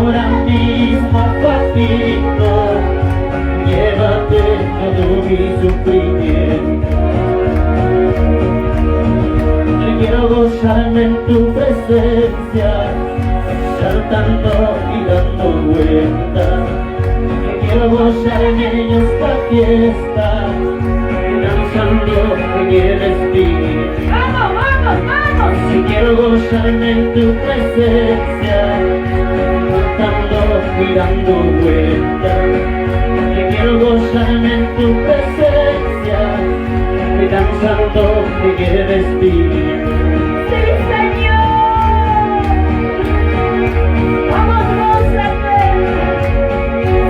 ahora mismo, papito, llévate todo mi sufrimiento. Yo quiero gozarme en tu presencia, saltando y dando vueltas. Yo quiero gozarme en esta fiesta, danzando en el espíritu. ¡Vamos, vamos, vamos! Si quiero gozarme en tu presencia, cantando y dando vueltas. Si quiero gozarme en tu presencia, y danzando en el espíritu. ¡Sí, Señor! ¡Vamos, gózate!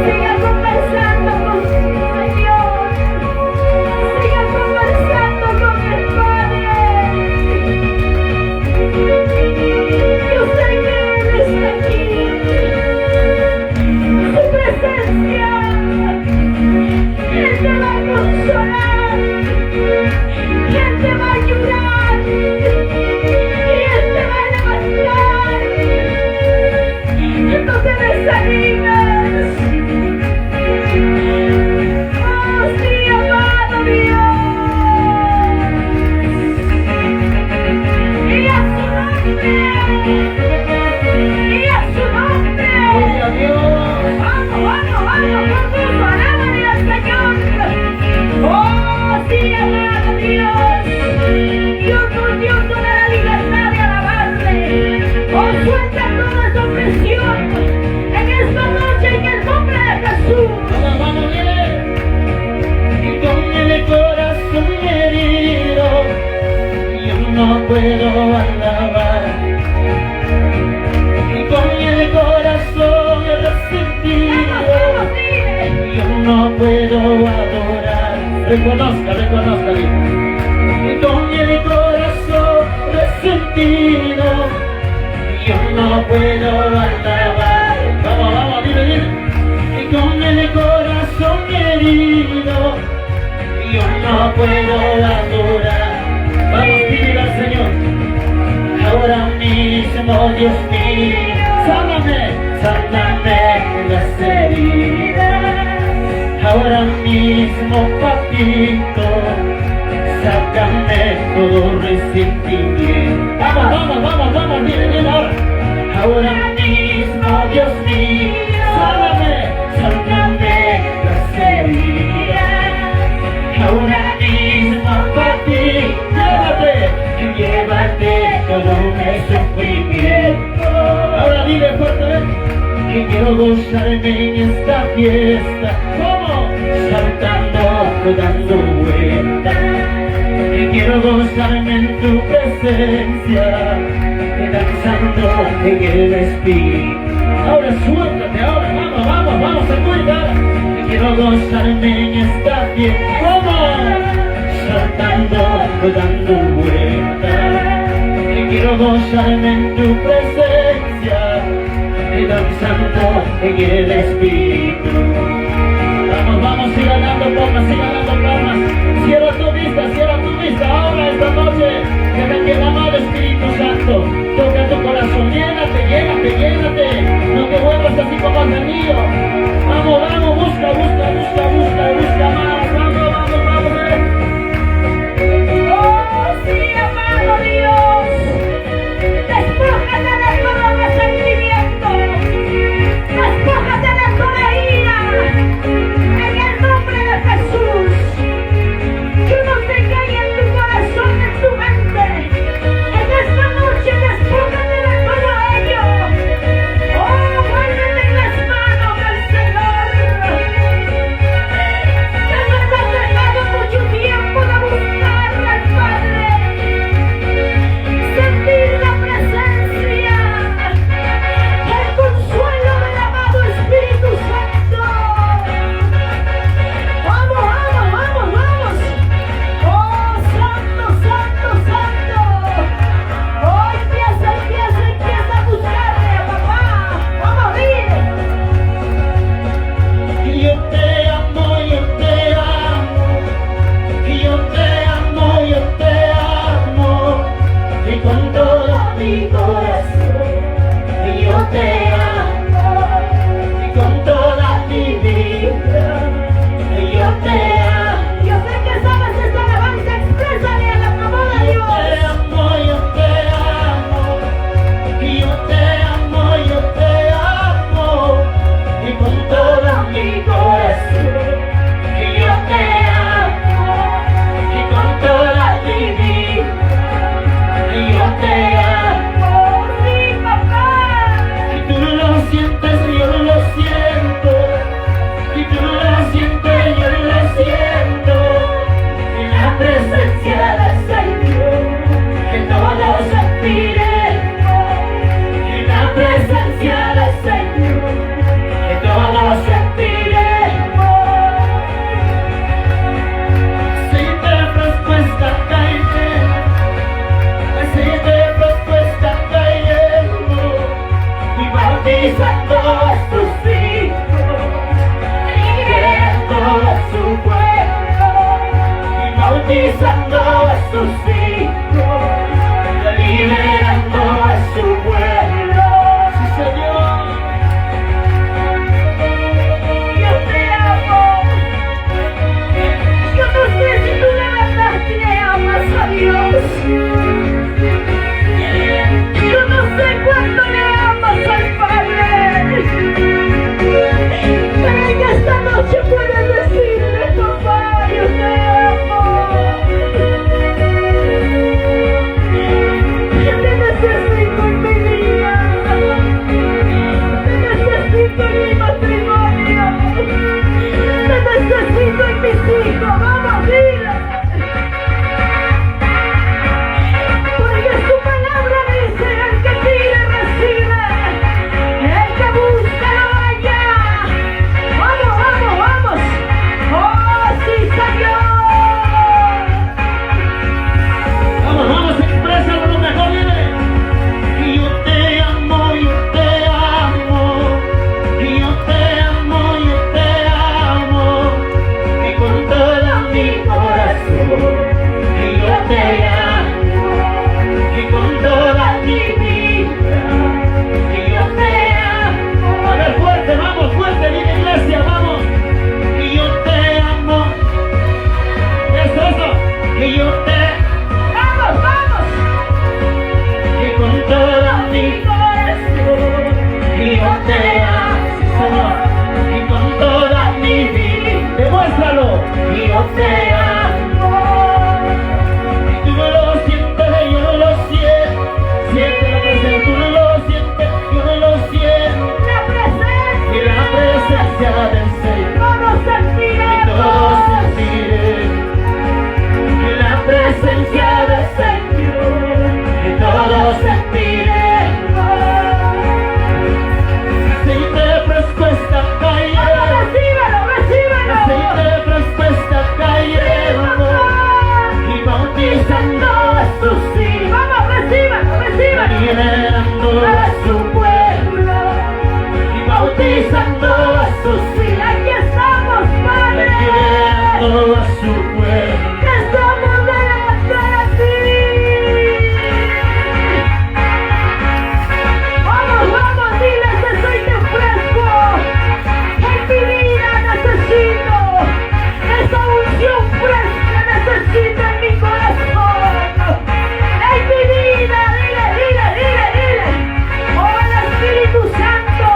Siga conversando con su Señor. Siga conversando con el Padre. Yo sé que Él está aquí. Su presencia. Él te va a consolar. Y Él te va a ayudar. Y Él te va a levantar. Que no te desanimes. Oh, sí, amado Dios. Y a su nombre. Y a su nombre. Gloria a Dios. Vamos, vamos, vamos, con gusto, alábale al Señor. Oh, sí, amado Dios. Dios nos da la libertad de alabarle. Oh, suelta toda esa opresión en esta noche en el nombre de Jesús. Vamos bien. Y con el corazón herido, yo no puedo alabar. Y con el corazón resentido, Vamos, dile. yo no puedo adorar. Reconozca. Y con el corazón resentido, yo no puedo alabar. Vamos, dile. Y con el corazón herido, yo no puedo adorar. Vamos, pídele al Señor. Ahora mismo, Dios mío, sáname las heridas. Ahora mismo, papito, sácame todo resentimiento. Vamos, dile ahora. Ahora mismo, Dios mío, sáname las heridas. Ahora mismo, papito, llévate todo mi sufrimiento. Ahora dile fuerte, que quiero gozarme en esta fiesta. ¿Cómo? Saltando, dando vueltas. Que quiero gozarme en tu presencia, danzando en el espíritu. Ahora suéltate, ahora vamos, sacúdete. Que quiero gozarme en esta fiesta. ¿Cómo? Saltando, dando vueltas. Que quiero gozarme en tu presencia, danzando en el espíritu. Vamos, siga dando palmas. Cierra tu vista, ahora esta noche. Deja que el amado Espíritu Santo toque tu corazón. Llénate. No te vuelvas así como has venido. Vamos, busca, vamos. Oh, sí, amado Dios. Despójate de todo resentimiento. Despójate de toda ira. En el nombre de Jesús. yo te amo. Y tú no lo sientes, yo no lo siento. Siente la presencia, tú no lo sientes, yo no lo siento. La presencia, Y la presencia del Señor, todos y todo sentiremos. sentiré. Y la presencia del Señor, y todo sentiremos. Aceite fresco está cayendo, Recíbelo, recíbelo. aceite fresco está cayendo, y bautizando a sus hijos, Vamos, recíbelo, recíbelo. liberando a su pueblo, y bautizando a sus hijos, Aquí estamos, Padre. liberando a su pueblo. Que estamos delante de ti. Vamos, vamos, dile ese aceite fresco. En mi vida necesito esa unción fresca, necesito en mi corazón. En mi vida, dile. Oh, el Espíritu Santo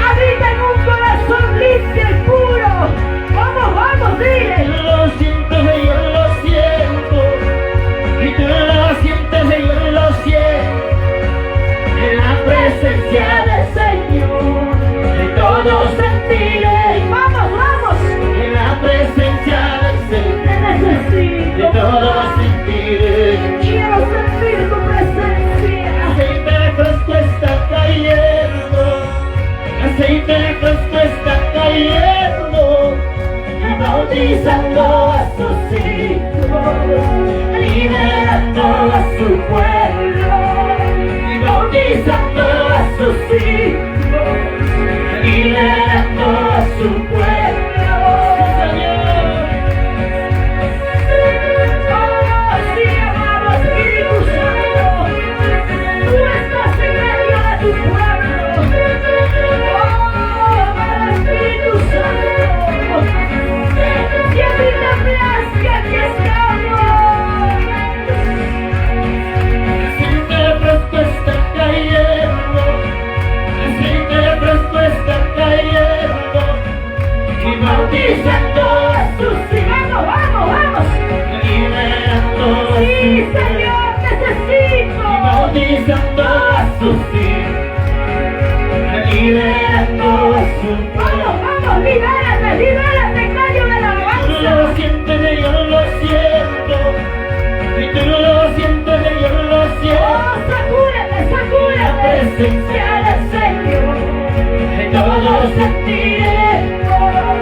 habita en un corazón limpio y puro. Vamos, dile. Tú lo sientes, yo lo siento, y tú lo sientes, yo lo siento. En la presencia del Señor, de todo sentiré. Vamos. En la presencia del Señor, Te necesito. de todo sentiré. Quiero sentir tu presencia. Aceite fresco está cayendo, aceite fresco está cayendo, y bautizando a sus hijos, liberando a su pueblo, y bautizando a sus hijos, liberando a su pueblo. Sí, Señor. Oh, sí, amado Espíritu Santo. Tú estás en medio de tu pueblo. Oh, amado Espíritu Santo. Que a ti te plazca, aquí estamos. Aceite fresco está cayendo, aceite fresco está cayendo, y bautizando a sus hijos, Vamos. liberando a Sí, su pueblo, Señor, necesito. y bautizando a sus hijos, liberando a su pueblo. Vamos, libérate, callo de la Tú alabanza. no lo sientes, yo no lo siento, y tú no lo sientes, yo no lo siento. Oh, sacúdete. La presencia del Señor, de todo sentiremos.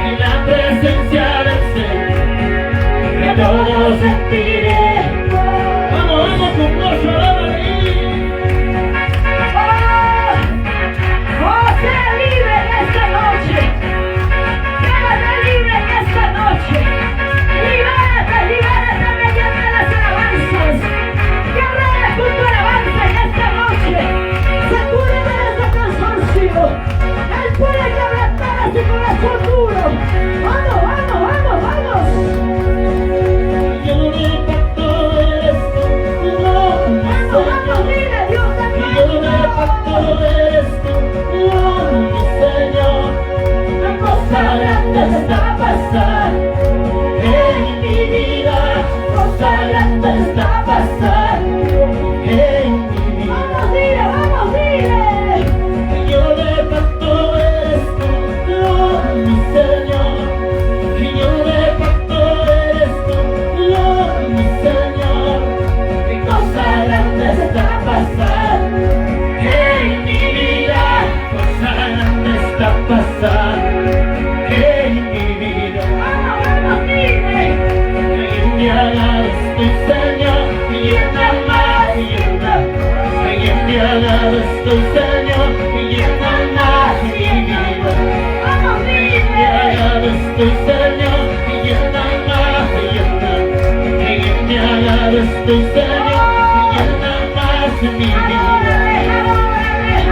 Y la presencia del Señor, de todo sentiremos. Vamos con gozo, Oh, sea libre en esta noche. Quédate libre en esta noche. Libérate mediante las alabanzas. Que habrá con tu alabanza en esta noche. Sacúdete de ese cansancio. Él puede quebrantar ese corazón duro. Vamos. Yo de pacto eres tú, Vamos, dile, Dios te y yo de pacto eres tú, mi Señor. Una cosa grande está pasando en mi vida, cosa grande está pasando en mi vida. Vamos, dile. Yo de pacto eres tú, mi Señor. Yo de pacto eres tú, mi Señor. Mi cosa grande está pasando en mi vida, cosa grande está pasando en mi vida. Vamos, dile. Y alabas tu Señor, y llena más, y llena. Y alabas tu Señor, y llena más mi vida. Vamos, Y dile. alabas tu Señor, y llena más, y llena. Y alabas tu Señor, y llena más mi vida. Adórale.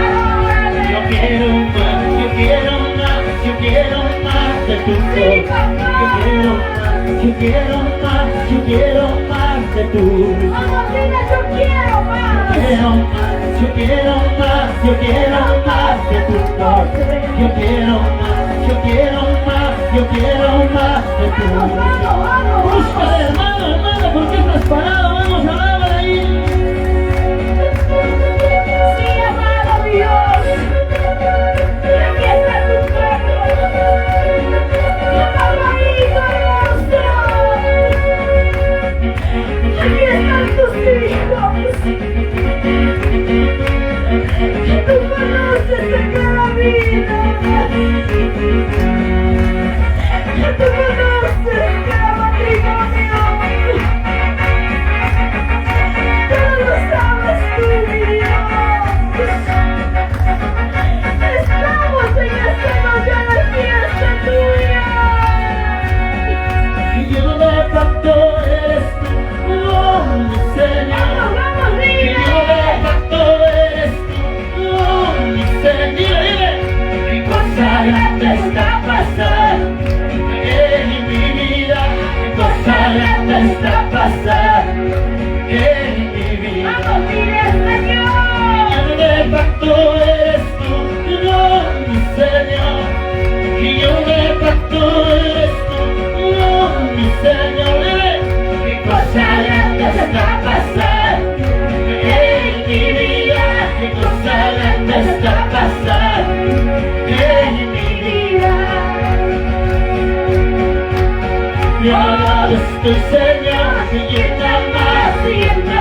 Yo quiero más, yo quiero más, yo quiero más de tu voz. Yo quiero más, yo quiero más de tu voz. Vamos, dile, yo quiero más. Yo quiero más, yo quiero más de tu voz. Yo quiero más, yo quiero más yo quiero más de tu Vamos, vamos, vamos. Búscale, hermano, hermana, ¿por qué estás parado? Vamos a alabar ahí. Sí, amado Dios. Y aquí está tu pueblo. Llámalo ahí, hermoso. Aquí están tus hijos. Que tú conoces de cada vida. Que tú conoces cada matrimonio. Pero lo sabes tú, mi Dios. Estamos en esta noche de fiesta tuya. Y lleno de pacto eres tú, oh mi Señor. Vamos, Y lleno de pacto eres tú, oh mi Señor. Dile, qué cosa grande está pasando en mi vida. Qué cosa grande está pasando en mi vida. vamos, mire, Señor. Lleno de pacto eres tú, oh mi Señor. Y lleno de pacto eres tú, oh mi Señor. Dile, qué cosa grande está pasando en mi vida. Qué cosa grande está pasando en mi vida. Y ahora estoy, Señor, siguiendo más, siguiendo.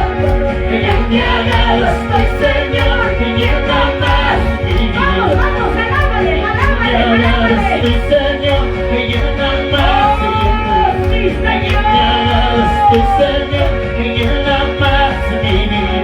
Que ya me agrado estoy, Señor, siguiendo más mi Vamos, vida. vamos, alábale, Y alábale, ahora alábale. estoy, Señor, siguiendo más, siguiendo. Oh, sí, Y Señor. ahora estoy, Señor, siguiendo más mi vida.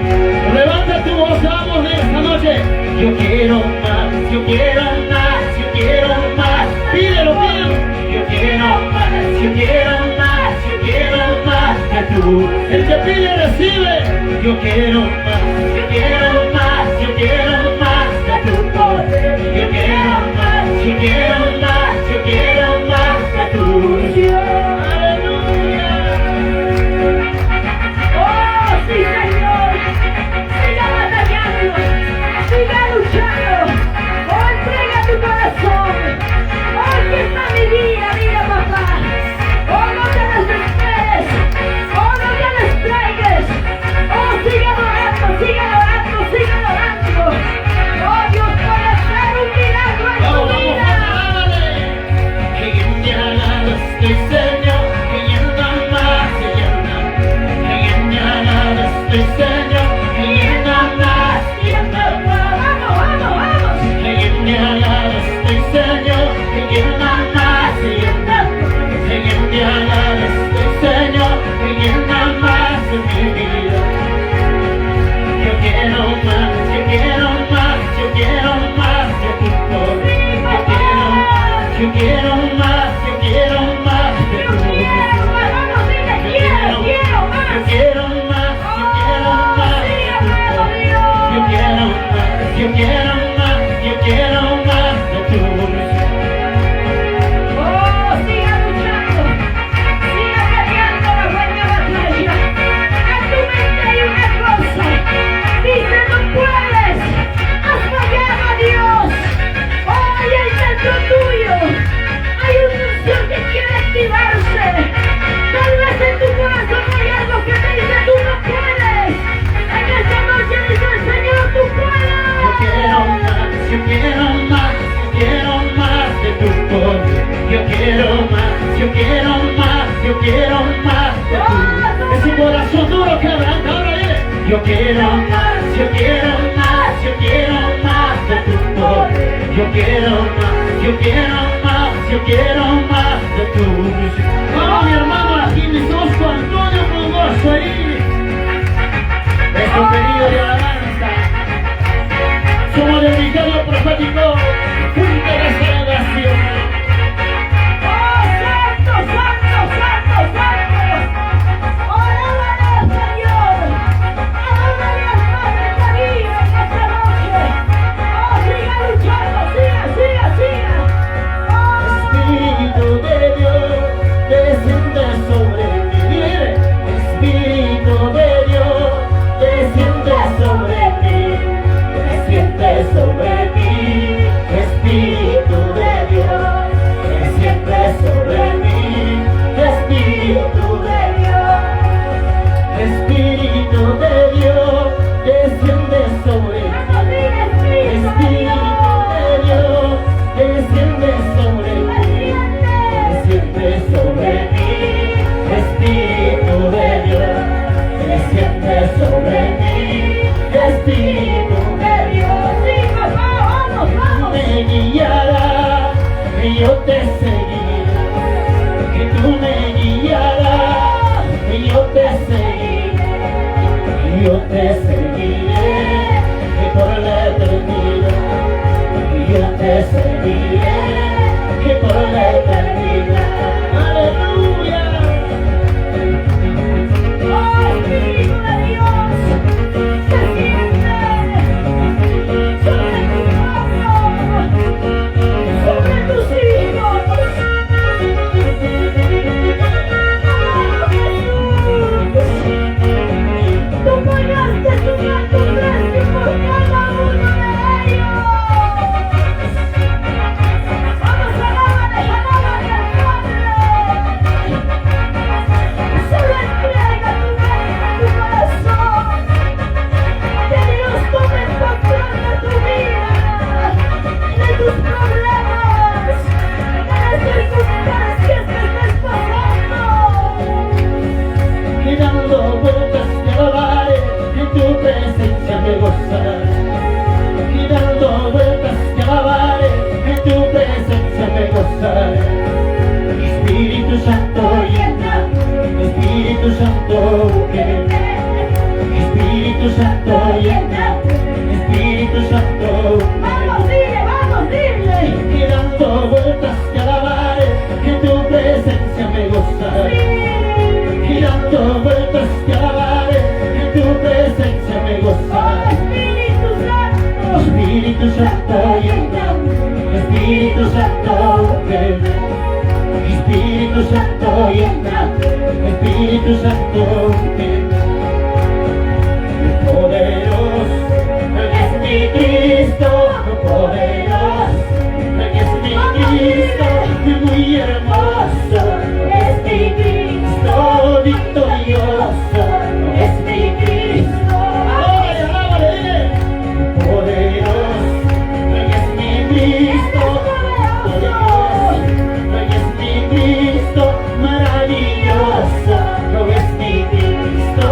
Levanta tu voz, vamos de esta noche. Yo quiero más, yo quiero más, yo quiero más. Pídelo, pídelo. Yo quiero más, yo quiero más, yo quiero más que tú. El que pide recibe. Yo quiero más, yo quiero más, yo quiero más de tu poder. Yo quiero más, yo quiero más, yo quiero más de tu aleluya. Oh, sí, Señor. Siga batallando. Siga luchando. Oh, entrega tu corazón. Oh, aquí está mi vida, mira, papá. Oh, no te desesperes. Oh, no te distraigas. Oh, sigue adorando, sigue adorando, sigue adorando. Oh, Dios puede hacer un milagro en Vamos, tu vamos, vida. alábale. Que llene a la estoy, Señor, que llena más, que llena. Que llene a la estoy, Señor, que llena más, que llena. Vamos, vamos, vamos. Que llene a la estoy, Señor, que llena más, que llena. Que llene a la estoy, Señor, que llena más de mi vida. Yo quiero más, yo quiero más, yo quiero más de tu poder. Yo quiero más, yo quiero más de Yo tu quiero, poder. vamos, dile, quiero más. Yo quiero más, yo quiero más de tu poder. Yo quiero más, yo quiero más, yo quiero más de tu poder. Oh, siga luchando, siga peleando la buena batalla. En tu mente hay una cosa, dice no puedes, has fallado a Dios. Oh, y ahí dentro tuyo hay una unción que quiere activarse. Tal vez en tu corazón hay algo que te dice tú no puedes. En esta noche dice el Señor, tú puedes. Yo quiero más, yo quiero más, yo quiero más de tu poder. Yo quiero más, yo quiero más, yo quiero más de tu. Es un corazón duro que arranca ahora, dile. Yo quiero más, yo quiero más, yo quiero más de tu poder. Yo quiero más, yo quiero más, yo quiero más de tu. Vamos, mi hermano, aquí mi socio Antonio con gozo ahí. Es un pedido de alabanza. Somos del ministerio profético Punta de Celebración. ¡Oh, santo, santo, santo, santo! ¡Alábale al Señor! ¡Alábale al Padre que vive en esta noche! ¡Oh, siga luchando, siga, siga, siga! ¡Oh, Espíritu de Dios, desciende sobre mí. Espíritu de Dios, desciende sobre mí. Desciende sobre mí. que yo te seguiré, que tú me guiarás, que yo te seguiré, que yo te seguiré, que por la eternidad, que yo te seguiré, que por la eternidad. Aleluya. Oh, Espíritu de Dios, se siente sobre tu pueblo, sobre tus hijos. Oh, Jesús, tú pagaste tu alto precio por cada uno de ellos. Vamos, alábale al Padre. Solo entrega tu mente, tu corazón. Que Dios tome el control de tu vida, de tus problemas, de las circunstancias que estés pasando. Y dando vueltas te alabaré, en tu presencia me gozaré. Y dando vueltas te alabaré, en tu presencia me gozaré. Espíritu Santo llena, Espíritu Santo llena, Espíritu Santo llena, Espíritu Santo llena. Vamos, dile. Y dando vueltas te alabaré, en tu presencia me gozaré. Y dando vueltas te alabaré, en tu presencia me Oh, gozaré. Espíritu Santo. Espíritu Santo llena, Espíritu Santo llena, Espíritu Santo llena, Espíritu Santo llena. Poderoso es mi Cristo, poderoso es mi Cristo, muy hermoso es mi Cristo, victorioso es mi Cristo. Poderoso es mi Cristo, poderoso es mi Cristo, maravilloso es mi Cristo,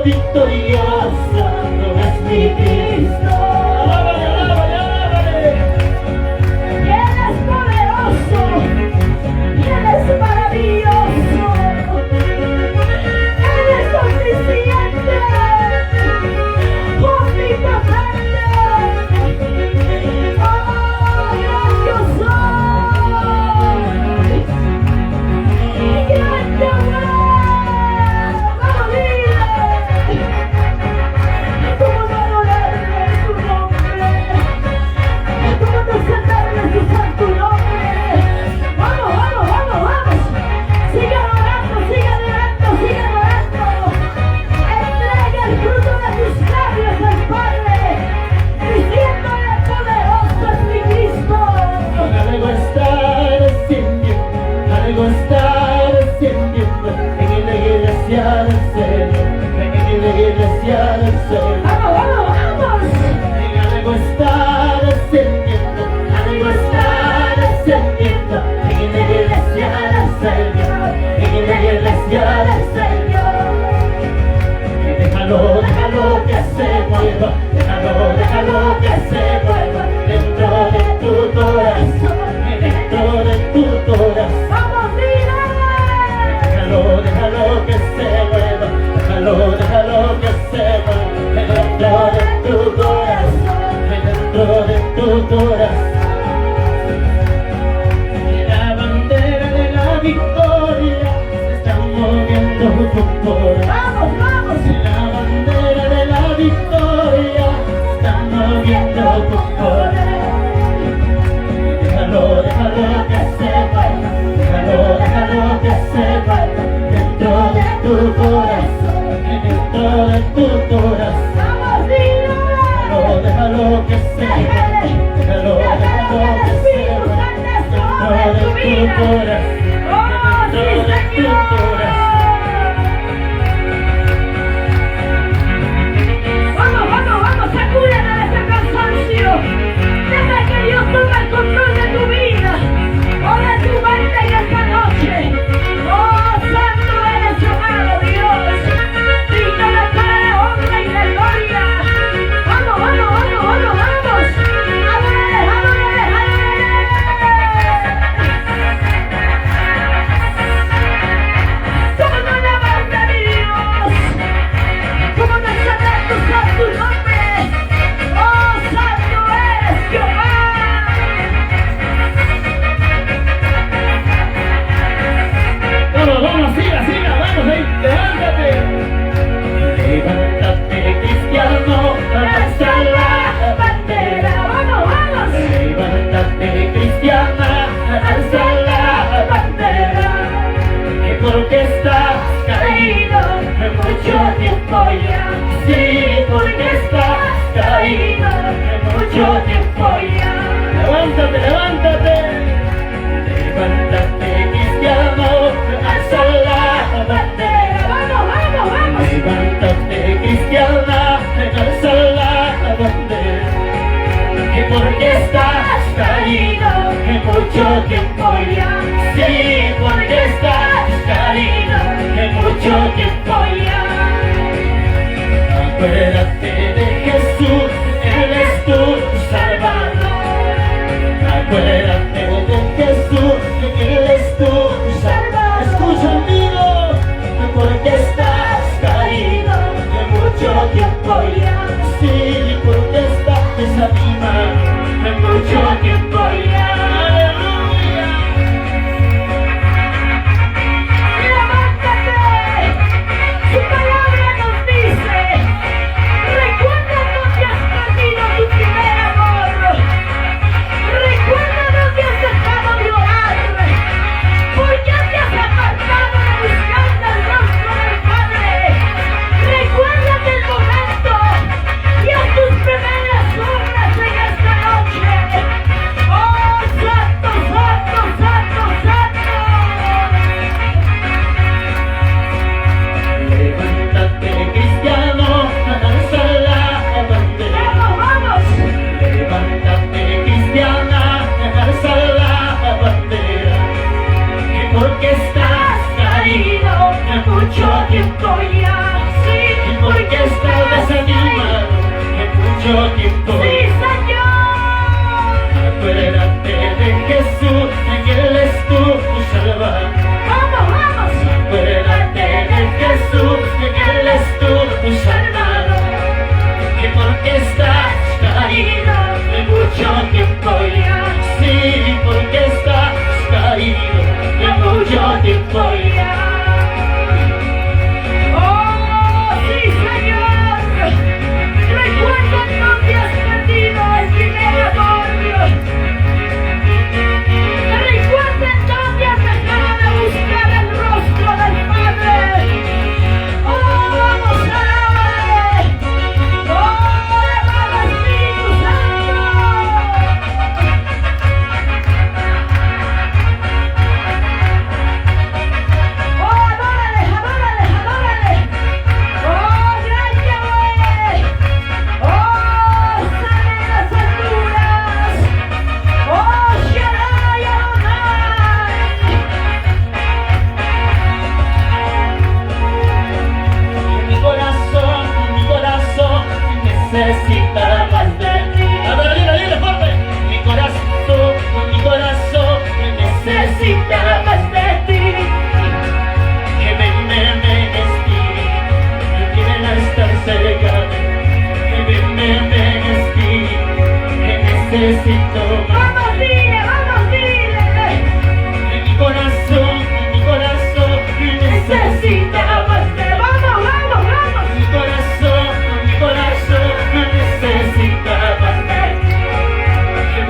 victorioso es mi Cristo. Alábale, alábale, alábale. Y Él es poderoso, y Él es maravilloso, Él es omnisciente, omnipotente. Oh, gran yo soy, gran Yahweh. Vamos, dile. ¿Cómo no adorarle su nombre? ¿Cómo no exaltarle su santo nombre? Vamos, vamos, vamos, vamos. Sigue adorando, sigue adorando, sigue adorando. Entrega el fruto de tus labios al Padre, diciéndole: poderoso es mi Cristo. Algo está descendiendo, algo está descendiendo en la iglesia del Señor, en la iglesia del Señor. Vamos, vamos, vamos. Algo está descendiendo, algo está descendiendo en la iglesia del Señor, en la iglesia del Señor. Déjalo, déjalo que se mueva, déjalo que se mueva dentro de tu corazón, dentro de tu corazón. Vamos, dile. Déjalo que se mueva, déjalo que se mueva dentro de tu corazón, dentro de tu corazón. Que la bandera de la victoria se está moviendo tu corazón. Vamos, vamos. La bandera de la victoria se está moviendo tu corazón. Déjalo que se mueva, déjalo que se mueva dentro de tu corazón, dentro de tu corazón. Vamos, dile. Déjalo que se mueva, déjalo que se mueva dentro de tu corazón, dentro de tu corazón. Vamos, vamos, vamos, sacúdete de ese cansancio. Deja que Dios tome el control de tu vida o de tu mente en esta noche. Oh, santo eres, amado Dios. Digno de toda honra y de gloria. Vamos, vamos, vamos, vamos, vamos. Adórale, adórale, adórale. mucho tiempo ya. Sí, porque estás caído de mucho tiempo ya. Acuérdate de Jesús, Él es tu Salvador. Acuérdate de Jesús, Él es tu Salvador. Escucha amigo, porque estás caído de mucho tiempo ya. Sí, porque estás desanimado de mucho tiempo ya. Aleluya. ¡Levántate! Su palabra nos dice: recuerda dónde has perdido tu primer amor. Recuerda dónde has dejado de orar. ¿Por qué te has apartado de buscar el rostro del Padre? Recuerda el momento y haz tus primeras obras en esta noche. ¡Oh, santo, santo, santo, santo! Levántate, cristiano, alza la bandera. ¡Vamos, vamos! Levántate, cristiana, alza la bandera. Que porque estás caído de mucho tiempo ya. Sí, Y porque estás desanimado de mucho tiempo. ¡Sí, Señor! Acuérdate de Jesús, que Él es tu Salvador. ¡Vamos, vamos! Acuérdate de Jesús, que Él es tu Salvador. Que porque estás caído de mucho tiempo ya. Sí, porque estás caído de mucho tiempo ya. ¡Oh, sí, Señor! Recuerda dónde has perdido el primer amor. Recuerda dónde has dejado de buscar el rostro del Padre. ¡Oh, vamos, alábale! ¡Oh, alabado Espíritu Santo! ¡Oh, adórale, adórale, adórale! ¡Oh, gran Yahweh! ¡Oh, sale de las alturas! ¡Oh, Shaddai Adonai! Mi corazón necesita más de ti. A ver, dile fuerte. Mi corazón necesita más de ti. Que me espíritu, que quiera estar cerca de ti. Que me espíritu, que necesito más. ¡Vamos, dile, vamos, dile! Mi corazón necesita más de ti. ¡Vamos, vamos, vamos! Mi corazón necesita más de ti. Que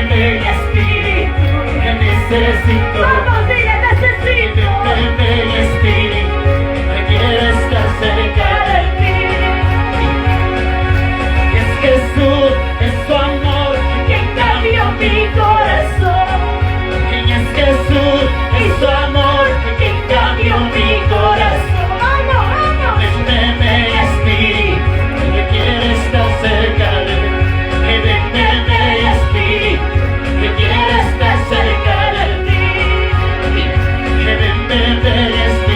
me espíritu, que necesito. ¡Vamos, dile, necesito! Que me espíritu, que quiero estar cerca de ti. Es Jesús, es su amor, que cambió mi corazón. Y es Jesús, es su amor, que cambió mi corazón. ¡Vamos, vamos! Véndeme espíritu, que quiere estar cerca de mí. Véndeme espíritu, que quiere estar cerca de ti. Véndeme espíritu.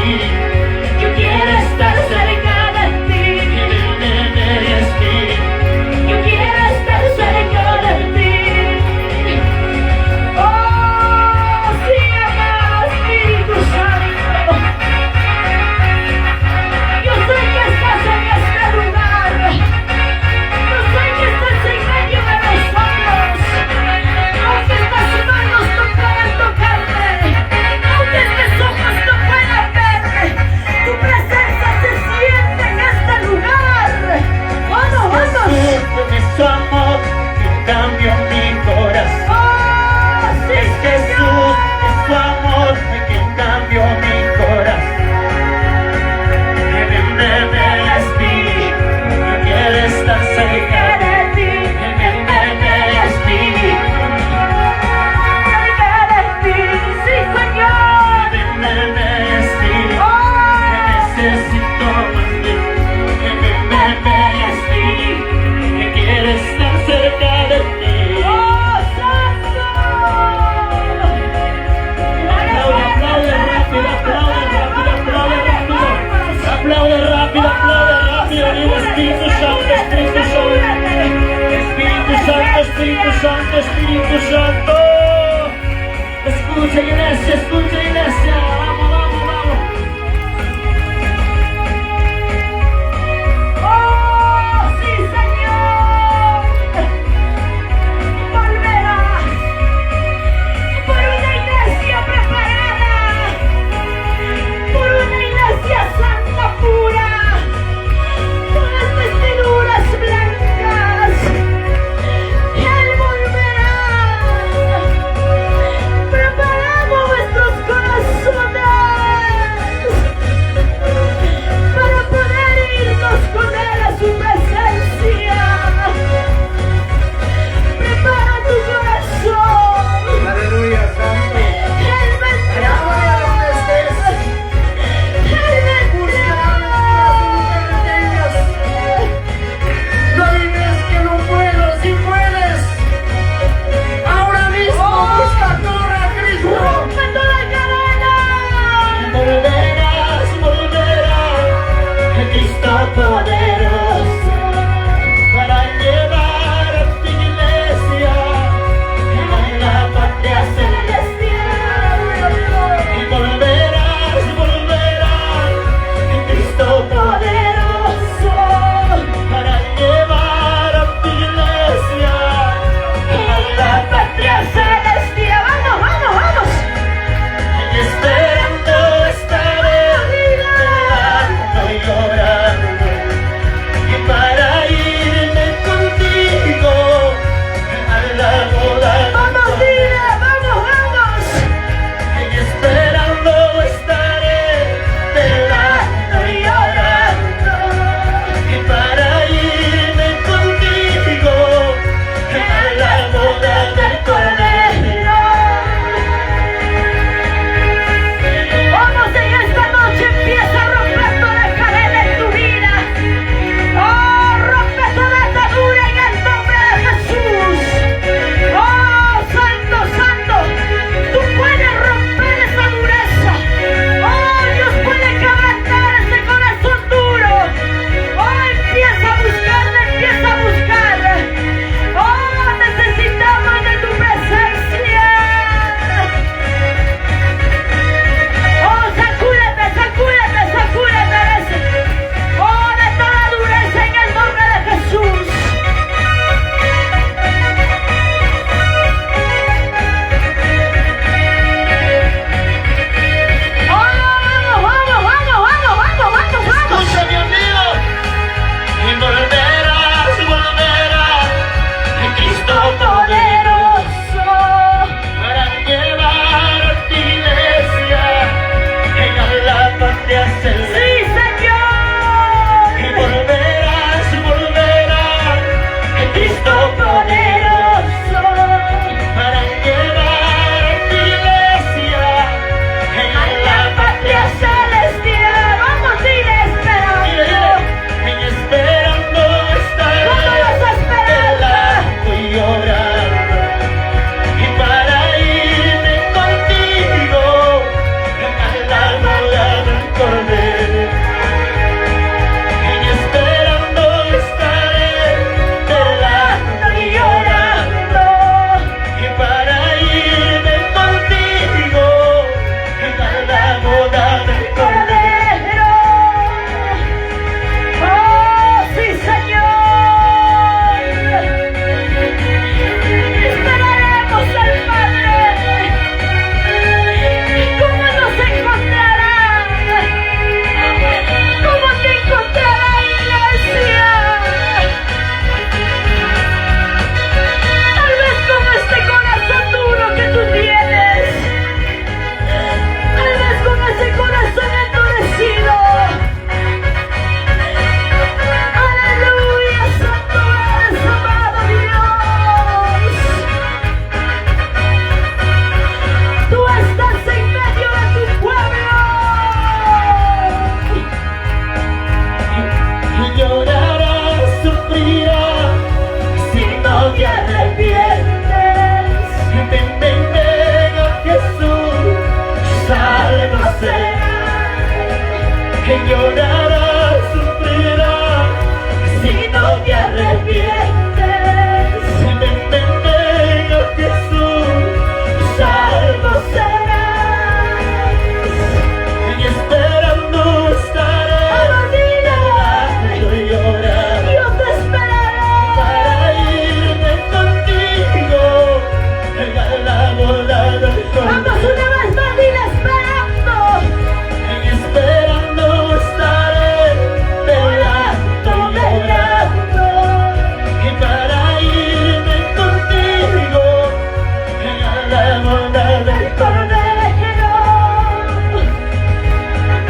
del Cordero.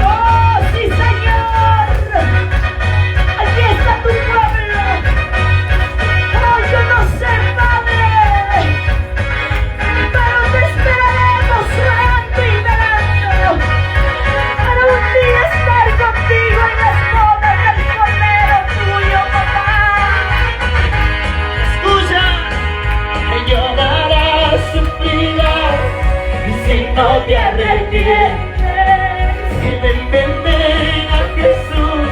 Oh, sí, Señor. Aquí está tu pueblo. Oh, yo no sé, Padre, pero te esperaremos orando y velando para un día estar contigo en las bodas del Cordero tuyo, papá. Escucha, que llorarás, sufrirás, y si no te arrepientes, que ven a Jesús,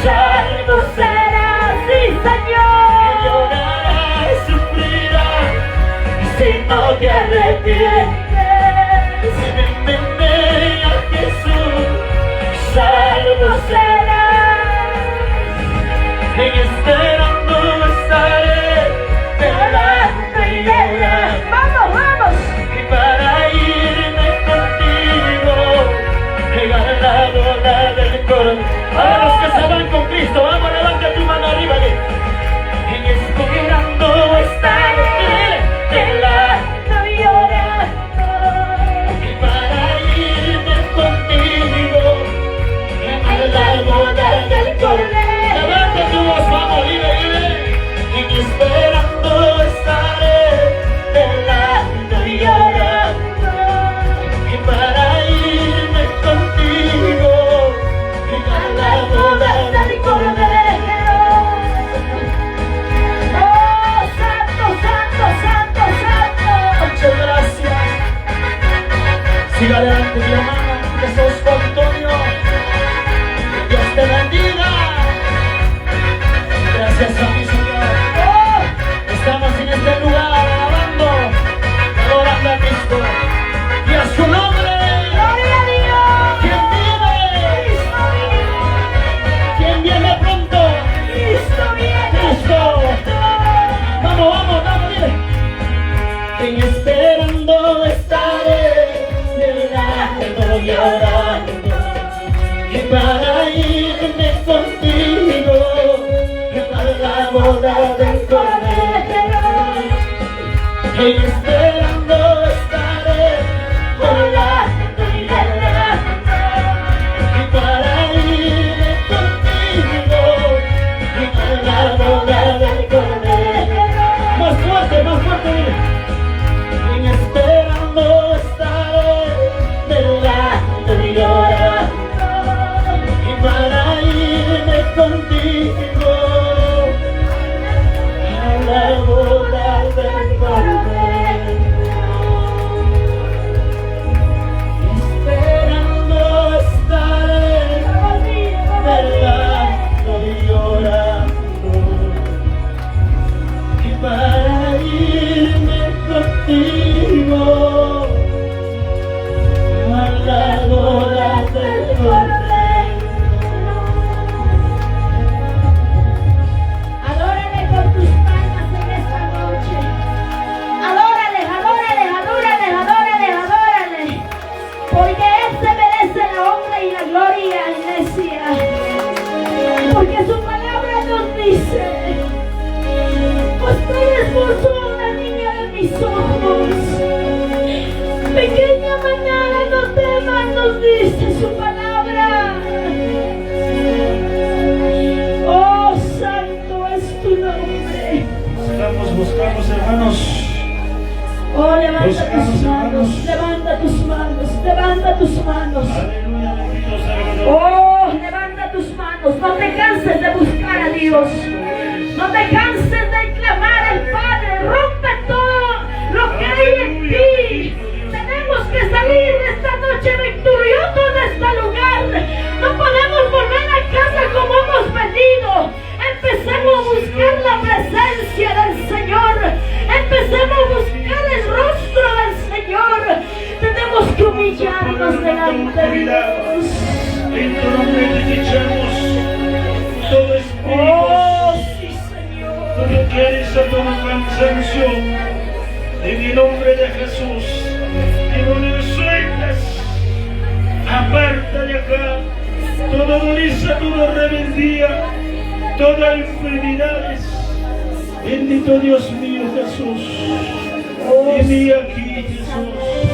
salvo serás. Sí, Que Señor. llorarás, sufrirás, y si no te arrepientes, que ven a Jesús, salvo serás. En esperando estaré, velando y llorando, Vamos, vamos. y para irme contigo, llegar a la boda del Cordero. Para los que se van con Cristo, vamos, levanta tu mano arriba. En esperando estaré, velando y llorando, y para irme contigo, llegar a la boda del Cordero. Levanta tu voz, vamos, dile. En esperando estaré, velando y llorando, y para irme contigo, llegar a la boda del Cordero. Oh, santo, santo, santo, santo. Muchas gracias. Siga adelante, mi hermana Jesús Antonio. Que Dios te bendiga. Gracias a mi Señor. Oh, Estamos en este lugar alabando, adorando a Cristo y a su nombre. gloria a Dios. ¿Quién vive? Cristo vive. ¿Quién viene pronto? Cristo viene. Cristo. Vamos, vamos, vamos, dile. En esperando estaré, velando y llorando, y para irme contigo, para la boda del Cordero. En esperando estaré, volando y llorando, y para irme contigo, para la boda del Cordero. Más fuerte, dile. En esperando estaré, velando y llorando, y para irme contigo a la boda del Cordero. Esperando estaré, velando y llorando, y para irme contigo a la boda del Cordero. Adórale con tus palmas en esta noche. Adórale, adórale, adórale, adórale, adórale. Porque Él se merece la honra y la gloria, iglesia. Porque su palabra nos dice: pues tú eres hermoso, la niña de mis ojos. Pequeña manada, no temas, nos dice su palabra. Oh, santo es tu nombre. Buscamos, hermanos. Oh, levanta Buscamos, tus manos, hermanos. levanta tus manos, levanta tus manos. Aleluya, bendito sea el Señor. Oh, levanta tus manos, no te canses de buscar a Dios. No te canses de clamar al Padre, rompe todo lo que hay en ti. Tenemos que salir de esta noche victoriosos de este lugar. No podemos volver a casa como hemos venido. Empecemos a buscar la presencia del Señor. Empecemos a buscar el rostro del Señor. Tenemos que humillarnos delante de Dios. En tu nombre bendichamos todo espíritu, Oh, sí, Señor. todo quieres a todo cansancio. En el nombre de Jesús, demonios sueltas, aparta de acá toda dureza, toda rebeldía, toda enfermedades. Bendito Dios mío Jesús, ven aquí Jesús.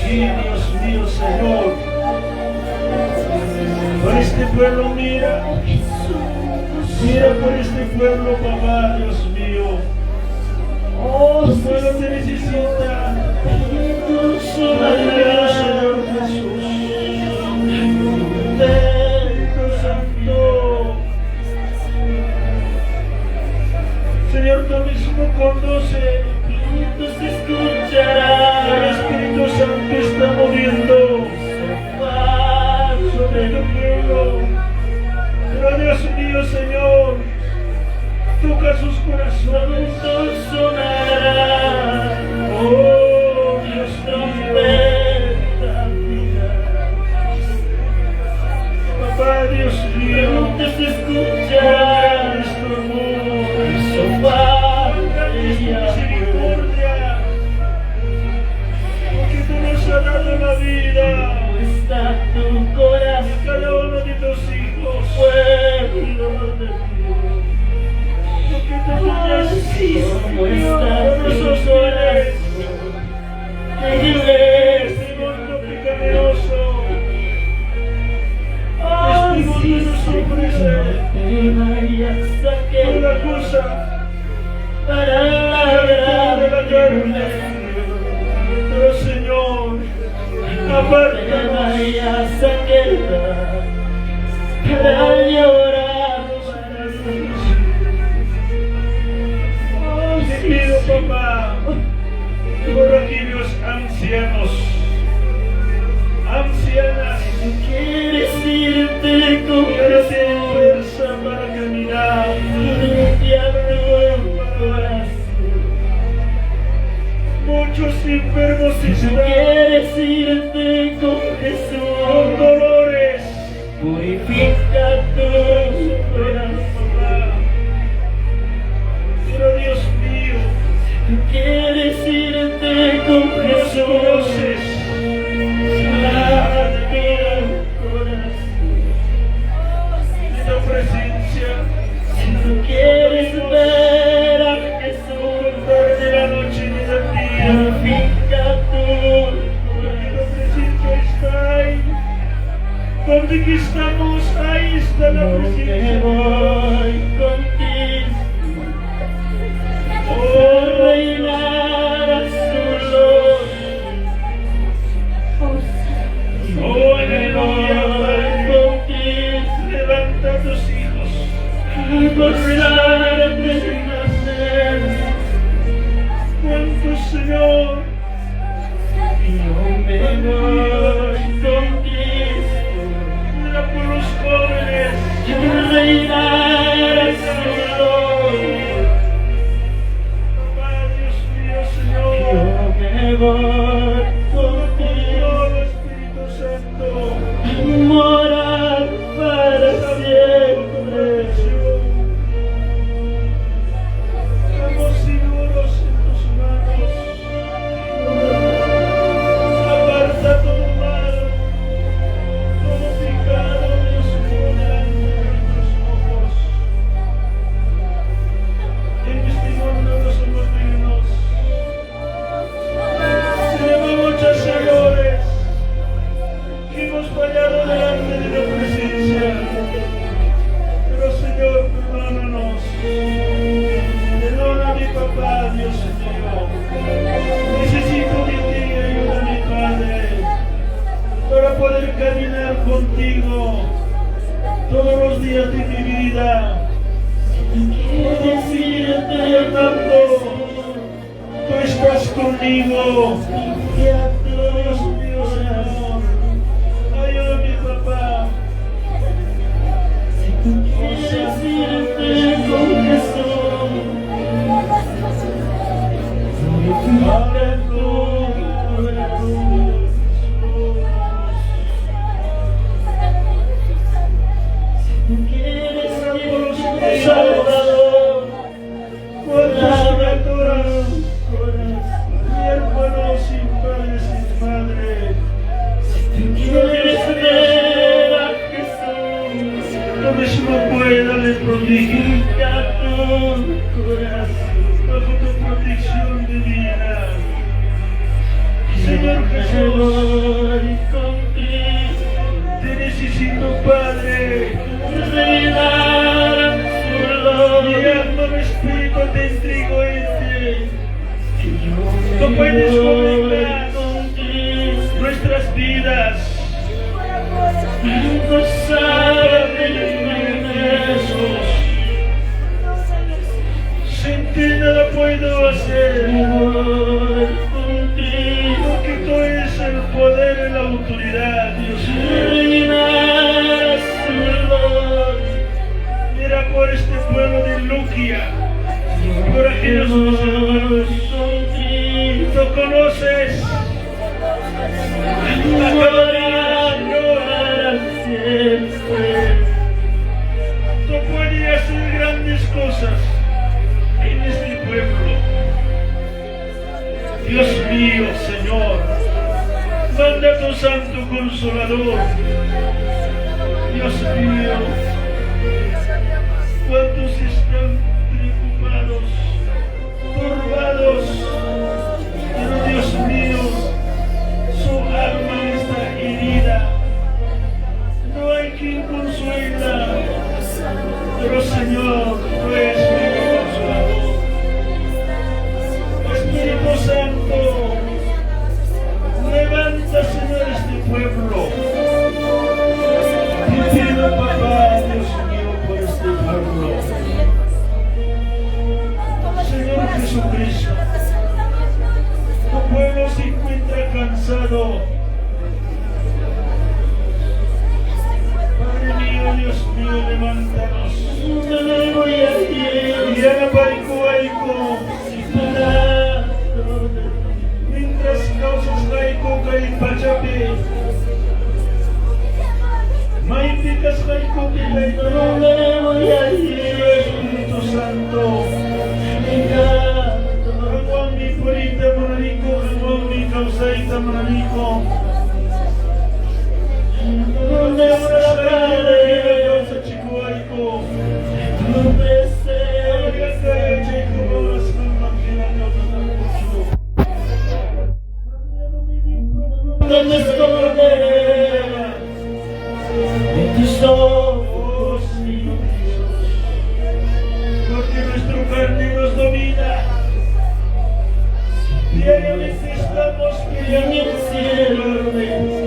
Sí, Dios mío, Señor. Por este pueblo mira. Mira por este pueblo, papá, Dios mío. Oh, Tu pueblo te necesita. Ayúdanos, Señor Jesús. Espíritu Santo. Señor, tú mismo conduce. Espíritu se escuchará. El Espíritu Santo está moviendo sobre tu pueblo. Pero Dios mío, Señor, toca sus corazones. Sonará. Oh, Dios mío. Papá, Dios mío, Te se escuchará. nuestro amor, Sofá. misericordia, porque tú nos has dado la vida. Está tu corazón, Cada uno de tus hijos, pueblo de Dios. porque tú tenías ¿Cómo está a tu nosotros corazón? este mundo pecaminoso, Oh, este mundo sí, nos ofrece Señor, saqué toda cosa para la de la carne. Pero Señor, apártanos, para llorar. Oh, te sí, pido, papá, por aquellos ancianos, ancianas, quieres irte con que ahora tienen Jesús, fuerza para caminar. limpia tu corazón. Muchos enfermos Si tú están quieres irte con con Jesús, dolores. purifica tu corazón. Papá, pero Dios mío, Si tú quieres irte con nos Jesús, conoces. lava tu corazón. En tu presencia, Si tú quieres ver a Jesús, de la noche y del día, purifica tu porque corazón. tu presencia está ahí. Donde que estamos, ahí está la Yo presencia que de Dios. voy contigo, Oh, reinar a su luz. oh, aleluya, Padre. Contigo, Levanta a tus hijos. gozar de su presencia. ¿Cuántos, Señor? Yo me voy contigo, Mira por los jóvenes. yo reinar a su luz. Papá, Dios mío, Señor. Yo me voy contigo, Oh, Espíritu Santo. morar para siempre. Estamos seguros en tus manos. Aparta todo mal, todo pecado, Dios mío, delante de tus ojos. En este mundo no somos dignos. Tenemos muchos errores que hemos fallado delante de la presencia. Pero Señor, perdónanos. Perdona a mi papá, Dios mío. Necesito de ti, ayúdame, Padre, para poder caminar contigo todos los días de mi vida. Decirte, Fernando, tú estás conmigo. Dios mío, Señor. Ayúdame, papá. Quieres irte con Jesús, purifica tu corazón. Si tú quieres irte con Salvador, ¿Cuántos criaturas, corazón. mi hermano sin padre, sin madre? Tú quieres ver a Jesús, Lo mismo pueda le prodigio purifica tu corazón. bajo tu protección divina. Señor, Señor Jesús, voy contigo. te necesito, Padre. Revelar su Mi gloria. alma, mi espíritu te entrego en ti. No puedes gobernar nuestras vidas. Jesús, sin ti nada puedo hacer. Porque tú eres el poder y la autoridad, Dios mío. Mira por este pueblo de Luquia, por aquellos hermanos. Tú conoces la Señor. Tú puedes hacer grandes cosas en este pueblo. Dios mío, Señor, manda tu Santo Consolador. Dios mío, ¿cuántos están preocupados, turbados? Pero Dios mío, su alma está herida. No hay quien consuela. Pero Señor, tú eres mi consolador. Espíritu Santo, levanta, Señor, este pueblo. Te pido, papá, Dios mío, por este pueblo. Señor Jesucristo, tu pueblo se encuentra cansado. Padre mío, Dios mío, levántanos. Yana Parikuaiko, mientras causas Raiko kay Pachapi, maipikas Raiko kay Espíritu Santo. Hanggang mi purita mananiko, hanggang mi kausaita mananiko. Donde una la causa Chikuaiko. Me esconderé de tus ojos, porque nuestro carne nos domina. Diariamente estamos en pidiendo el cielo.